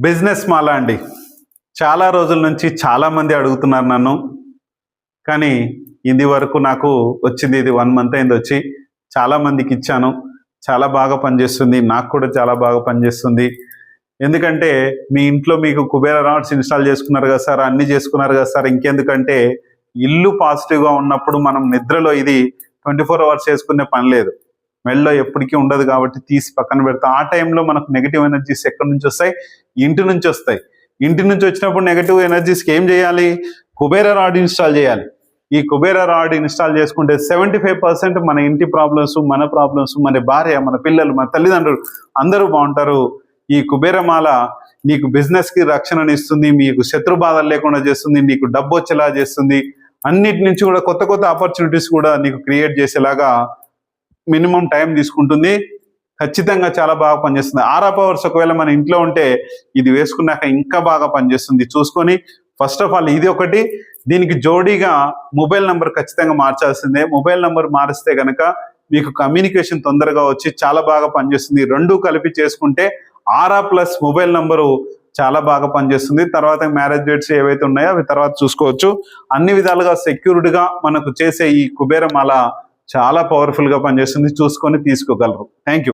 Business మాలా అండి. చాలా రోజుల నుంచి చాలామంది అడుగుతున్నారు నన్ను. కానీ ఇది వరకు నాకు వచ్చింది ఇది 1 మంత్ అయింది వచ్చి. చాలామందికి ఇచ్చాను. చాలా బాగా పనిచేస్తుంది. నాకు కూడా చాలా బాగా పనిచేస్తుంది. ఎందుకంటే మీ ఇంట్లో మీకు కుబేర రాడ్స్ ఇన్స్టాల్ చేసుకున్నారు కదా సార్, అన్నీ చేసుకున్నారు కదా సార్, ఇంకెందుకంటే ఇల్లు పాజిటివ్గా ఉన్నప్పుడు మనం నిద్రలో ఇది 24 అవర్స్ చేసుకునే పని లేదు. మెడలో ఎప్పటికీ ఉండదు కాబట్టి తీసి పక్కన పెడతాం. ఆ టైంలో మనకు నెగిటివ్ ఎనర్జీస్ ఎక్కడి నుంచి వస్తాయి? ఇంటి నుంచి వస్తాయి. ఇంటి నుంచి వచ్చినప్పుడు నెగిటివ్ ఎనర్జీస్కి ఏం చేయాలి? కుబేర రాడ్ ఇన్స్టాల్ చేయాలి. ఈ కుబేర రాడ్ ఇన్స్టాల్ చేసుకుంటే 75% మన ఇంటి ప్రాబ్లమ్స్, మన ప్రాబ్లమ్స్, మన భార్య, మన పిల్లలు, మన తల్లిదండ్రులు అందరూ బాగుంటారు. ఈ కుబేరమాల నీకు బిజినెస్కి రక్షణని ఇస్తుంది, మీకు శత్రు బాధలు లేకుండా చేస్తుంది, నీకు డబ్బు వచ్చేలా చేస్తుంది, అన్నిటి నుంచి కూడా కొత్త కొత్త ఆపర్చునిటీస్ కూడా నీకు క్రియేట్ చేసేలాగా మినిమం టైం తీసుకుంటుంది. ఖచ్చితంగా చాలా బాగా పనిచేస్తుంది. 6 hours ఒకవేళ మన ఇంట్లో ఉంటే ఇది వేసుకున్నాక ఇంకా బాగా పనిచేస్తుంది. చూసుకొని ఫస్ట్ ఆఫ్ ఆల్ ఇది ఒకటి. దీనికి జోడీగా మొబైల్ నెంబర్ ఖచ్చితంగా మార్చాల్సిందే. మొబైల్ నెంబర్ మారిస్తే కనుక మీకు కమ్యూనికేషన్ తొందరగా వచ్చి చాలా బాగా పనిచేస్తుంది. రెండు కలిపి చేసుకుంటే 6+ మొబైల్ నెంబరు చాలా బాగా పనిచేస్తుంది. తర్వాత మ్యారేజ్ డేట్స్ ఏవైతే ఉన్నాయో అవి తర్వాత చూసుకోవచ్చు. అన్ని విధాలుగా సెక్యూర్డ్గా మనకు చేసే ఈ కుబేరమాల చాలా పవర్ఫుల్గా పనిచేస్తుంది. చూసుకొని తీసుకోగలరు. Thank you.